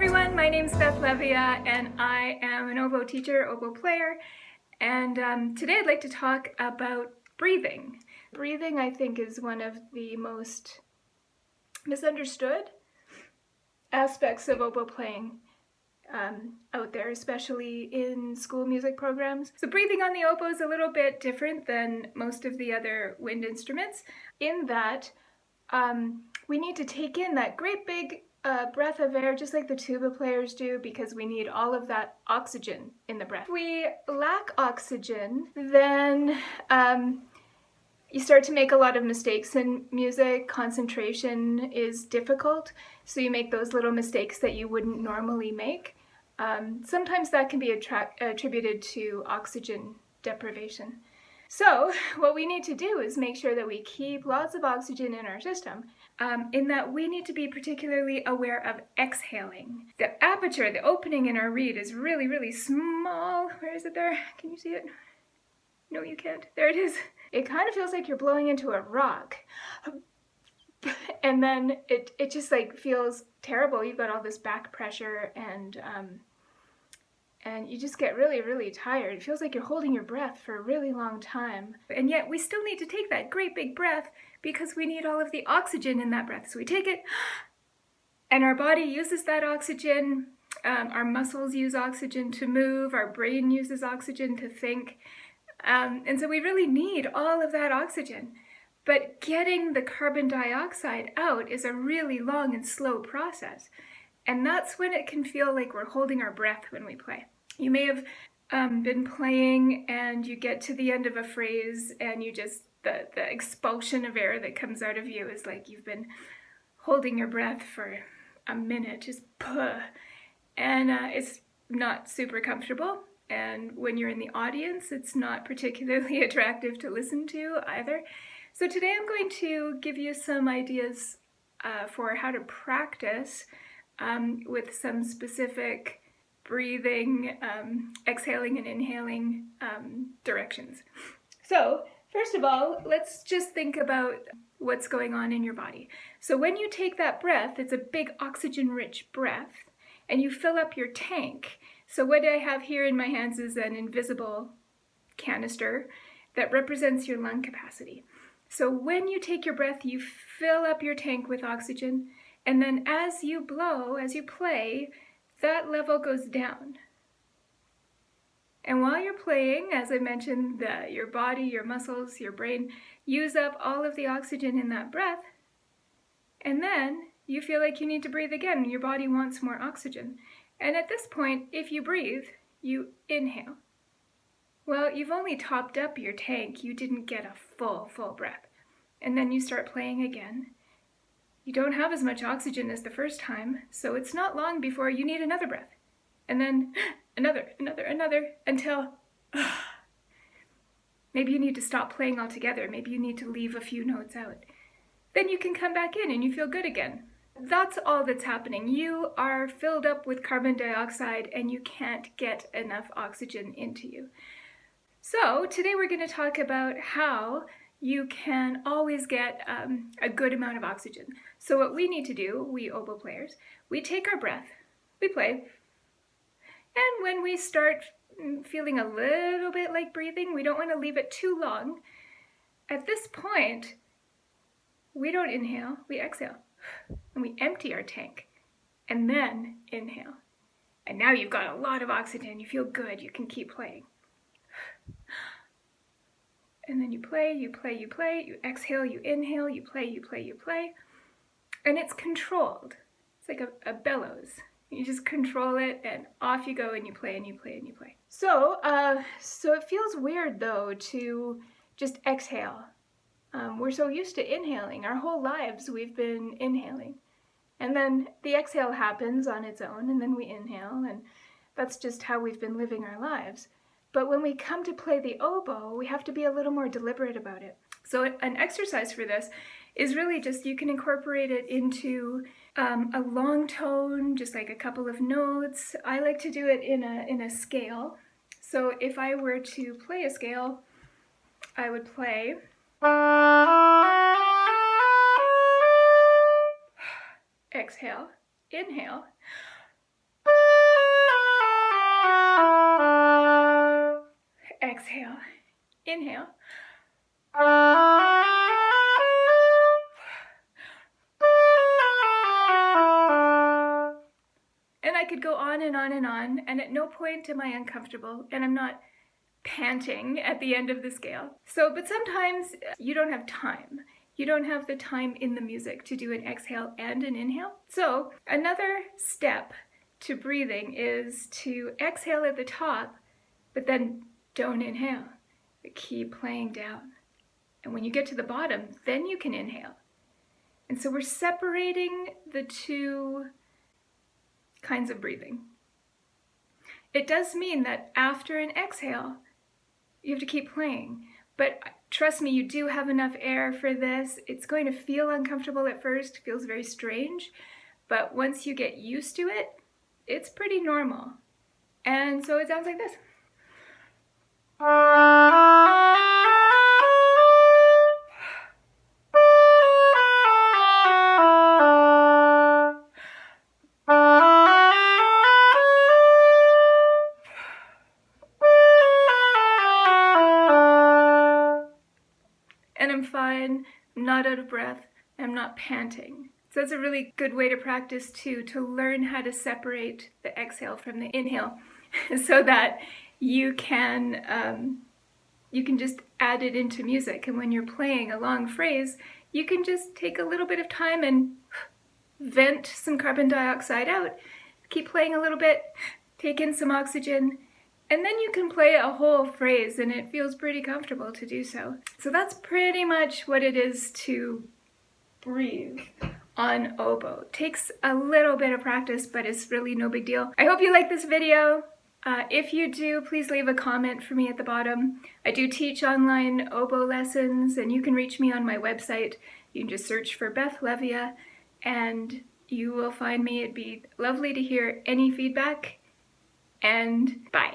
everyone, my name's Beth Levia and I am an oboe teacher, oboe player, and today I'd like to talk about breathing. Breathing, I think, is one of the most misunderstood aspects of oboe playing out there, especially in school music programs. So breathing on the oboe is a little bit different than most of the other wind instruments in that we need to take in that great big breath of air, just like the tuba players do, because we need all of that oxygen in the breath. If we lack oxygen, then you start to make a lot of mistakes in music. Concentration is difficult, so you make those little mistakes that you wouldn't normally make. Sometimes that can be attributed to oxygen deprivation. So what we need to do is make sure that we keep lots of oxygen in our system, in that we need to be particularly aware of exhaling. The aperture, the opening in our reed is really, really small. Where is it there? Can you see it? No, you can't. There it is. It kind of feels like you're blowing into a rock. And then it just like feels terrible. You've got all this back pressure and you just get really, really tired. It feels like you're holding your breath for a really long time. And yet we still need to take that great big breath because we need all of the oxygen in that breath. So we take it and our body uses that oxygen. Our muscles use oxygen to move. Our brain uses oxygen to think. And so we really need all of that oxygen. But getting the carbon dioxide out is a really long and slow process. And that's when it can feel like we're holding our breath when we play. You may have been playing and you get to the end of a phrase and you just, the expulsion of air that comes out of you is like you've been holding your breath for a minute, just puh. And it's not super comfortable. And when you're in the audience, it's not particularly attractive to listen to either. So today I'm going to give you some ideas for how to practice with some specific breathing, exhaling and inhaling directions. So first of all, let's just think about what's going on in your body. So when you take that breath, it's a big oxygen-rich breath, and you fill up your tank. So what I have here in my hands is an invisible canister that represents your lung capacity. So when you take your breath, you fill up your tank with oxygen, and then as you blow, as you play, that level goes down. And while you're playing, as I mentioned, your body, your muscles, your brain use up all of the oxygen in that breath, and then you feel like you need to breathe again. Your body wants more oxygen. And at this point, if you breathe, you inhale. Well, you've only topped up your tank. You didn't get a full breath. And then you start playing again. You don't have as much oxygen as the first time, so it's not long before you need another breath. And then another, until maybe you need to stop playing altogether. Maybe you need to leave a few notes out. Then you can come back in and you feel good again. That's all that's happening. You are filled up with carbon dioxide and you can't get enough oxygen into you. So today we're going to talk about how you can always get a good amount of oxygen. So what we need to do, we oboe players, we take our breath, we play, and when we start feeling a little bit like breathing, we don't want to leave it too long. At this point, we don't inhale, we exhale, and we empty our tank, and then inhale. And now you've got a lot of oxygen, you feel good, you can keep playing. And then you play, you exhale, you inhale, you play. And it's controlled. It's like a bellows. You just control it and off you go and you play. So it feels weird though to just exhale. We're so used to inhaling. Our whole lives we've been inhaling. And then the exhale happens on its own and then we inhale, and that's just how we've been living our lives. But when we come to play the oboe, we have to be a little more deliberate about it. So an exercise for this is really just, you can incorporate it into a long tone, just like a couple of notes. I like to do it in a scale. So if I were to play a scale, I would play exhale, inhale, Exhale. Inhale. And I could go on and on and on, and at no point am I uncomfortable, and I'm not panting at the end of the scale. But sometimes you don't have time. You don't have the time in the music to do an exhale and an inhale. So another step to breathing is to exhale at the top, but then don't inhale. But keep playing down. And when you get to the bottom, then you can inhale. And so we're separating the two kinds of breathing. It does mean that after an exhale, you have to keep playing. But trust me, you do have enough air for this. It's going to feel uncomfortable at first, feels very strange, but once you get used to it, it's pretty normal. And so it sounds like this. And I'm fine, I'm not out of breath, I'm not panting. So that's a really good way to practice too, to learn how to separate the exhale from the inhale so that you can just add it into music. And when you're playing a long phrase, you can just take a little bit of time and vent some carbon dioxide out, keep playing a little bit, take in some oxygen, and then you can play a whole phrase and it feels pretty comfortable to do so. So that's pretty much what it is to breathe on oboe. It takes a little bit of practice, but it's really no big deal. I hope you like this video. If you do, please leave a comment for me at the bottom. I do teach online oboe lessons, and you can reach me on my website. You can just search for Beth Levia and you will find me. It'd be lovely to hear any feedback. And bye.